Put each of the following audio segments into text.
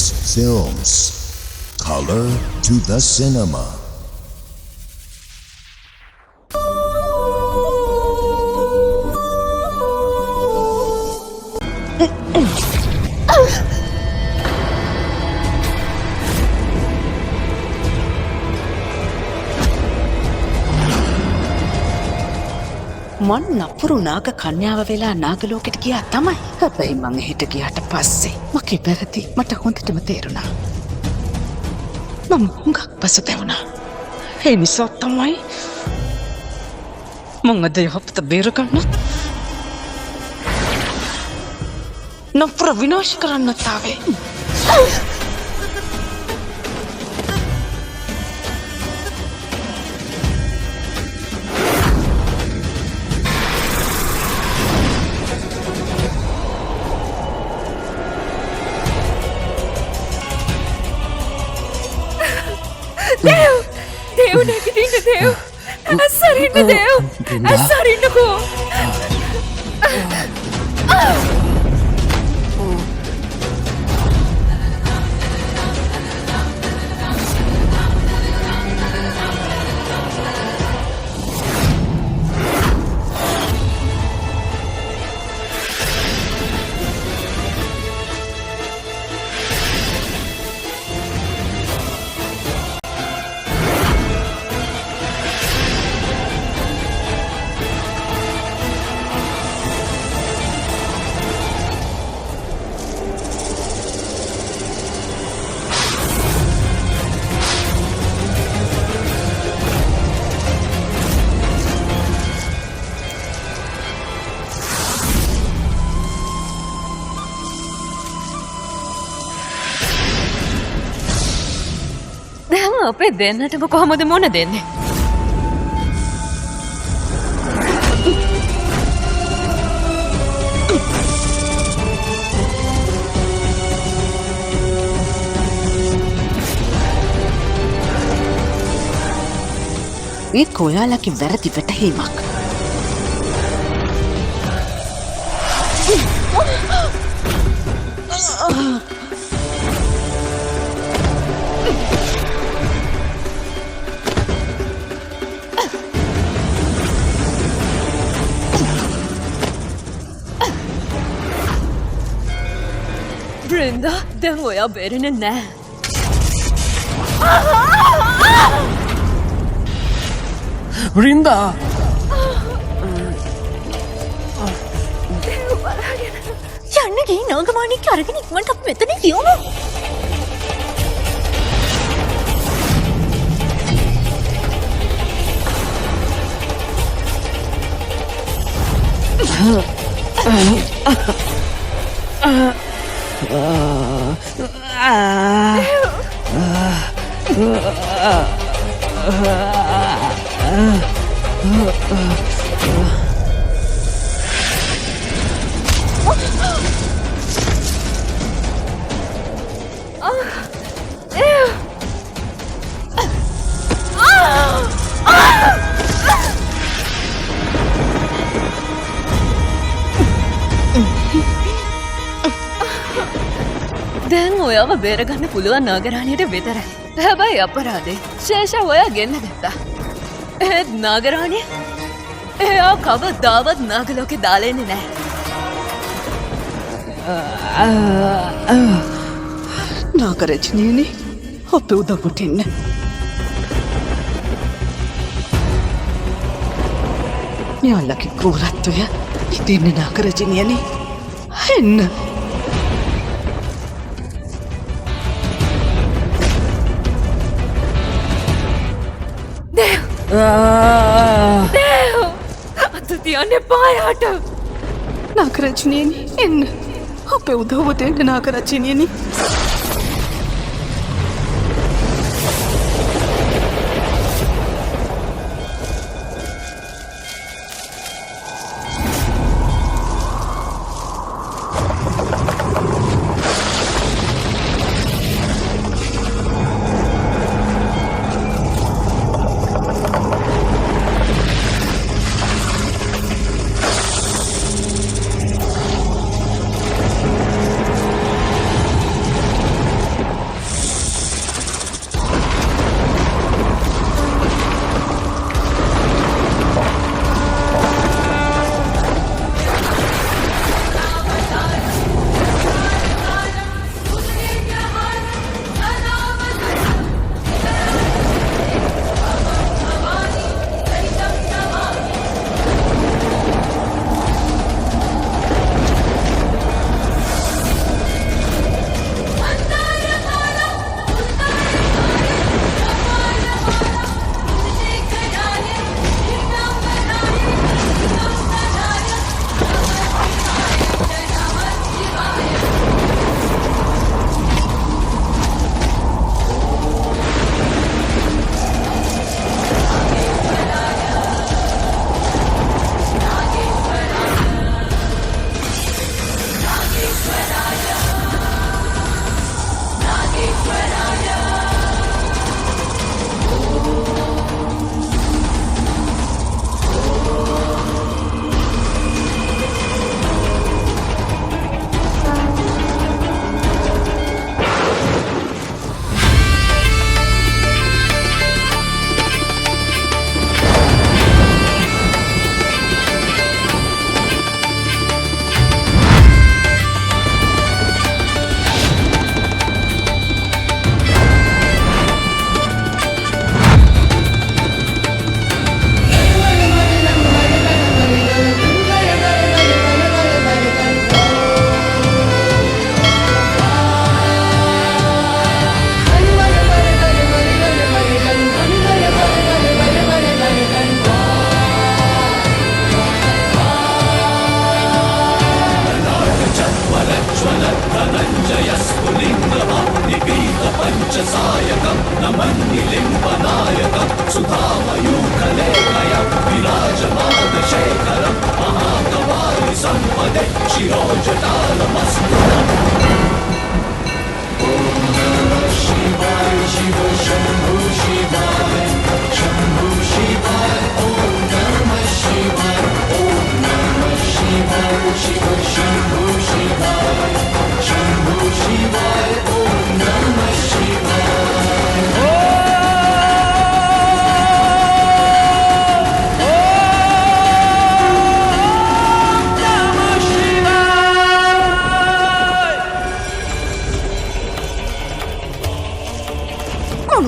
best films. Color to the cinema. මන් නපුරු නාග කන්‍යාව වෙලා නාගලෝකෙට ගියා තමයි. හැබැයි මං එහෙට ගියාට පස්සේ මගේ වැරදි මට හොඳටම තේරුණා. මම හුඟක් පසුතැවුණා. ඒ නිසා තමයි මං අද යහපත බේරගන්නත් නපුර විනාශ කරන්නත් ආවේ. Dev නැගිටින්න Dev. අස්සරින්න Dev. අස්සරින්නකෝ. දැන් අපේ දෙන්නටම කොහොමද මොන දෙන්නේ? ඒක ඔයාලගේ වැරදි වැටහීමක්. බ්‍රින්දා දැන් ඔයා බේරෙන්නේ නැහැ. බ්‍රින්දා යන්න ගිහින් නාගමාණික්ක අරගෙන ඉක්මනට අපි මෙතන කියමු. දැන් ඔයාව බේරගන්න පුළුවන් නාගරාණියට විතරයි. හැබැයි අපරාධේ ශේෂ ඔයා ගෙන්න ගත්තා. ඒත් නාගරාණිය එයා කවදාවත් නාගලෝකෙ දාලා එන්නේ නැහැ. නාගරජනීනි අපේ උදව්වට එන්න. මෙයාලගේ ක්‍රූරත්වය ඉතින් නාගරජනීනි එන්න. Dev! අත තියන්න එපා යාට. නාගරජනීනි එන්න. අපේ උදව්වට එන්න නාගරජනීනි.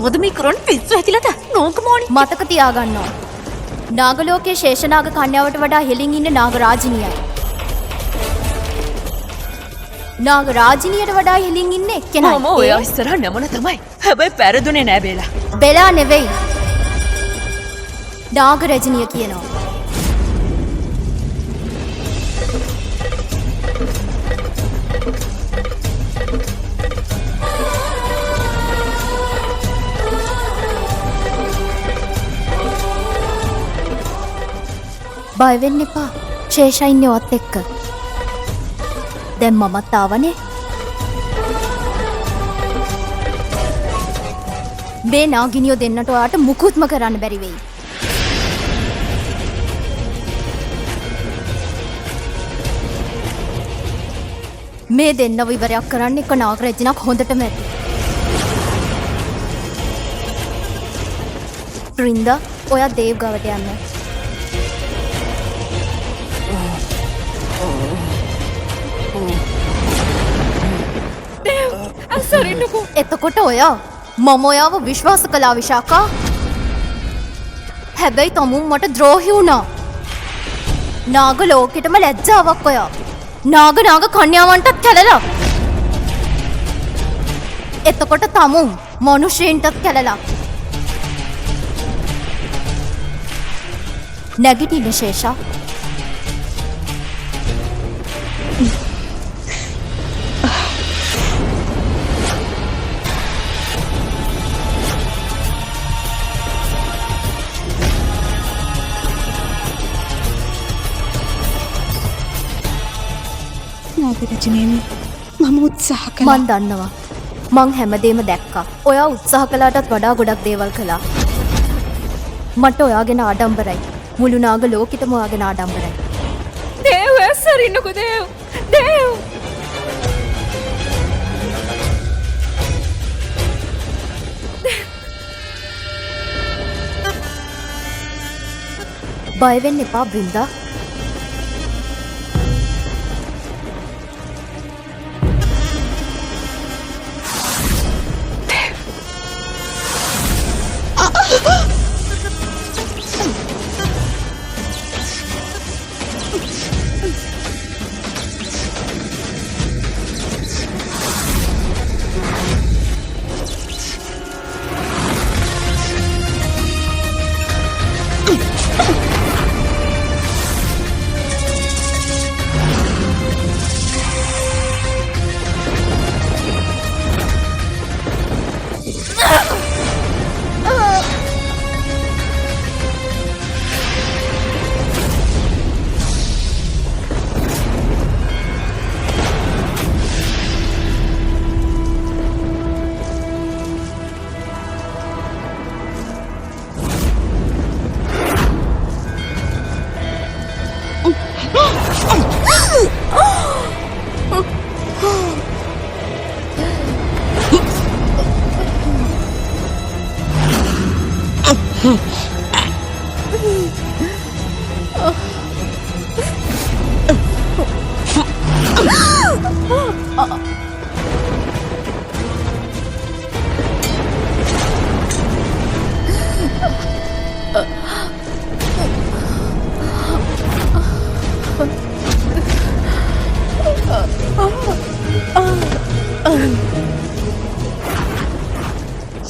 මොනවද මේ කරන්නේ? පිස්සු හැදිලාද? නෝක මොණි. මතක තියාගන්නවා. නාගලෝකයේ ශේෂනාග කන්‍යාවට වඩා හෙලින් ඉන්න නාගරාජිනියයි. නාගරාජිනියට වඩා හෙලින් ඉන්න එක්කෙනයි. මම ඔය ඉස්සරහ නමන තමයි. හැබැයි පැරදුනේ නෑ බේලා. බෙලා නෙවෙයි. නාගරජිනිය කියනවා. බය වෙන්න එපා. ශේෂා ඉන්නේ ඔත් එක්ක. දැන් මමත් ආවනේ. මේ නාගිනියෝ දෙන්නට ඔයාට මුකුත්ම කරන්න බැරි වෙයි. මේ දෙන්නව ඉවරයක් කරන්න එක නාගරජිනක් හොඳටම ඇති. රින්දා, ඔයා දේව් ගාවට යන්න. එතකොට ඔයා මම ඔයාව විශ්වාස කළා විශාකා. හැබැයි තමුන් මට ද්‍රෝහි වුණා. නාග ලෝකෙටම ලැජ්ජාවක් ඔයා. නාග කන්‍යාවන්ටත් කැළලා. එතකොට තමුන් මනුෂ්‍යයන්ටත් කැළලා. නැගිටින්න ශේෂා. නාගරජිනේනි, මම උත්සාහ කළා. මන් දන්නවා. මං හැමදේම දැක්කා. ඔයා උත්සාහ කළාටත් වඩා ගොඩක් දේවල් කළා. මට ඔයා ගැන ආඩම්බරයි. මුළු නාග ලෝකෙටම ඔයා ගැන ආඩම්බරයි. දේව් ඇස්සරින්නකෝ දේව්. දේව්. බය වෙන්න එපා බ්‍රින්දා.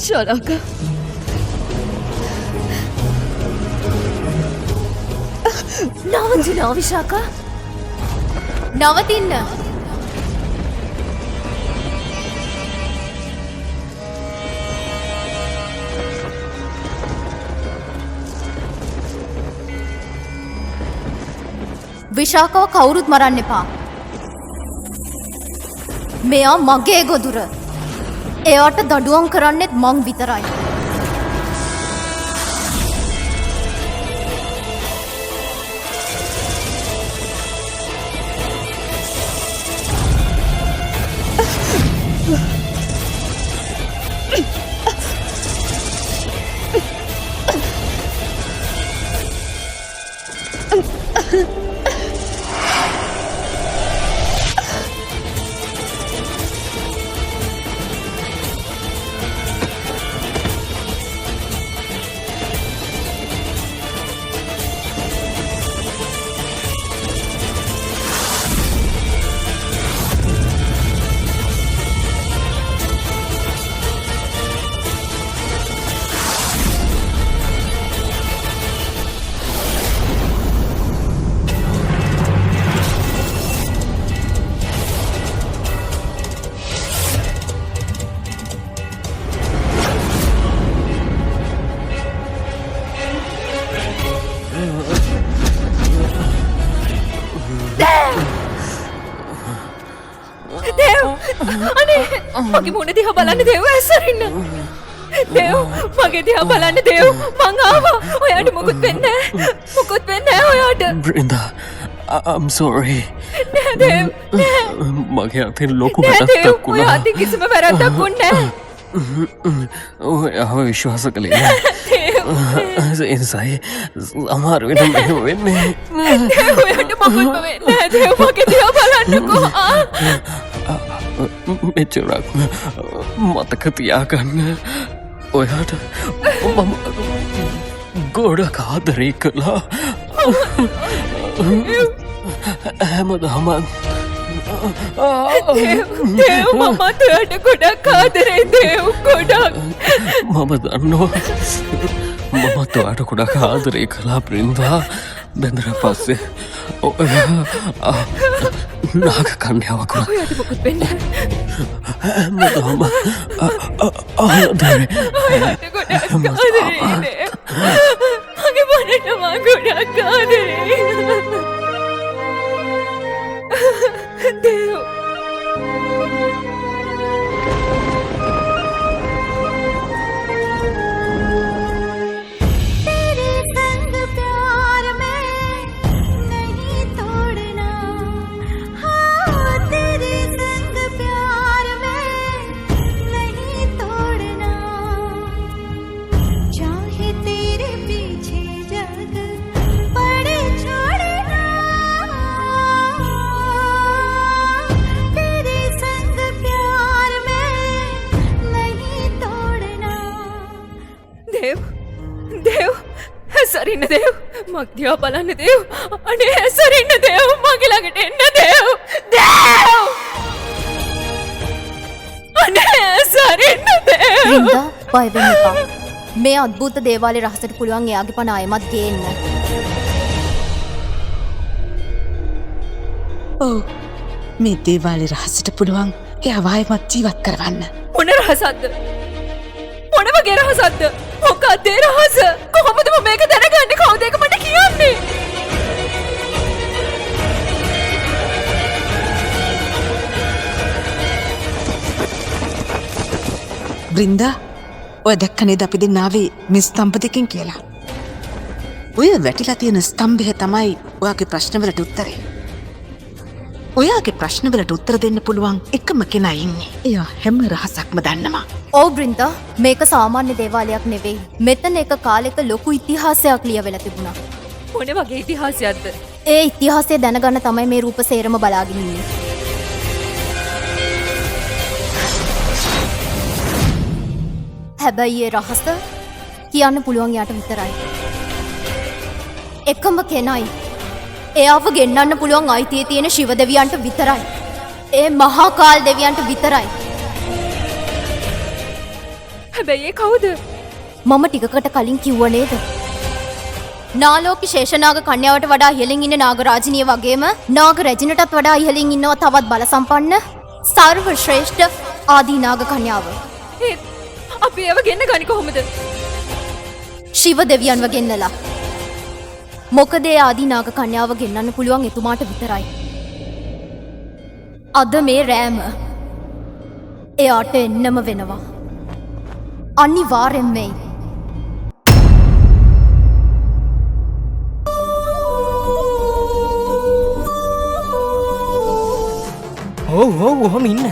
Shalaka. නවතිනවා විශාකා. නවතින්න. විශාකව කවුරුත් මරන්න එපා. මෙයා මගේ ගොදුර. එයාට දඩුවම් කරන්නෙත් මං විතරයි. මගේ මුණ දිහා බලන්න දේව ඇස්සරින්න. දේව මගේ දිහා බලන්න දේව මං ආවා. ඔයාට මොකුත් වෙන්නේ නැහැ. මොකුත් වෙන්නේ නැහැ ඔයාට. Brinda, I'm sorry. නෑ දේව නෑ. මගේ අතින් ලොකු නෑ දේව වැරද්දක් ඔයා වුණා. අතින් කිසිම වැරද්දක් වුණේ නැහැ. ඔයාව විශ්වාස කළේ නෑ. ඒ නිසායි සමහර වෙලට මෙහෙම වෙන්නේ. දේව ඔයාට මොකුත්ම වෙන්නේ නැහැ. දේව මගේ දිහා බලන්නකෝ. මෙච්චරක් මතක තියාගන්න. ඔයාට මම ගොඩක් ආදරේ කළා. හැමදාම දේව මමත් ඔයාට ගොඩක් ආදරේ දේව ගොඩක්. මම දන්නවා මමත් ඔයාට ගොඩක් ආදරේ කළා බ්‍රින්දා. බැඳර පස්සේ ඔයා නාග කන්‍යාවක් වුණා. ඔයාට මොකුත් වෙන්නේ නැහැ. හැමදාම ආදරේ. ඔයාට ගොඩක් ආදරේ දේව. මගේ මොනට මං ගොඩක් ආදරේ. දේව සරින්න දේව මක් දිහා බලන්න දේව. අනේ සරින්න දේව මගේ ළඟට එන්න දේව. දේව අනේ සරින්න දේව. බ්‍රින්දා බය වෙන්න එපා. මේ අద్භූත දේවාලේ රහසට පුළුවන් එයාගේ පණ ආයෙමත් ගේන්න. ඔව් මේ දේවාලේ රහසට පුළුවන් එයා ආයෙමත් ජීවත් කරවන්න. මොන රහසක්ද? මොන වගේ රහසක්ද? මොකක්ද ඒ රහස? කොහොමද මම මේක දැනගන්නේ? කවුද ඒක මට කියන්නේ? බ්‍රින්දා ඔය දැක්ක නේද අපි දෙන්න ආවේ මේ ස්තම්භ දෙකෙන් කියලා. ඔය වැටිලා තියෙන ස්තම්භය තමයි ඔයාගේ ප්‍රශ්නවලට උත්තරේ. ඔයාගේ ප්‍රශ්නවලට උත්තර දෙන්න පුළුවන් එකම කෙනා ඉන්නේ. එයා හැම රහසක්ම දන්නවා. ඔව් බ්‍රින්දා මේක සාමාන්‍ය දේවාලයක් නෙවෙයි. මෙතන එක කාලෙක ලොකු ඉතිහාසයක් ලියවෙලා තිබුණා. මොන වගේ ඉතිහාසයක්ද? ඒ ඉතිහාසය දැනගන්න තමයි මේ රූප සේරම බලාගෙන ඉන්නේ. හැබැයි ඒ රහස කියන්න පුළුවන් යාට විතරයි. එකම කෙනයි. එයාව ගෙන්නන්න පුළුවන් අයිතිය තියෙන ශිව දෙවියන්ට විතරයි. ඒ මහා කාල් දෙවියන්ට විතරයි. හැබැයි ඒ කවුද? මම ටිකකට කලින් කිව්ව නේද? නාලෝක ශේෂනාග කන්‍යාවට වඩා ඉහළින් ඉන්න නාගරාජිනිය වගේම නාග රැජිනටත් වඩා ඉහළින් ඉන්නවා තවත් බල සම්පන්න සර්ව ශ්‍රේෂ්ඨ ආදී නාග කන්‍යාව. ඒත් අපි ඒව ගෙන්න ගන්නේ කොහොමද? ශිව දෙවියන්ව ගෙන්නලා. මොකද ඒ ආදී නාග කන්‍යාව ගෙන්නන්න පුළුවන් එතුමාට විතරයි. අද මේ රෑම එයාට එන්නම වෙනවා. අනිවාර්යෙන් වෙයි. ඔහොම ඉන්න.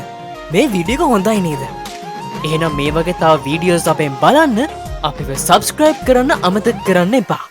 මේ වීඩියෝ එක හොඳයි නේද? එහෙනම් මේ වගේ තව වීඩියෝස් අපෙන් බලන්න අපිව සබස්ක්‍රයිබ් කරන්න අමතක කරන්න එපා.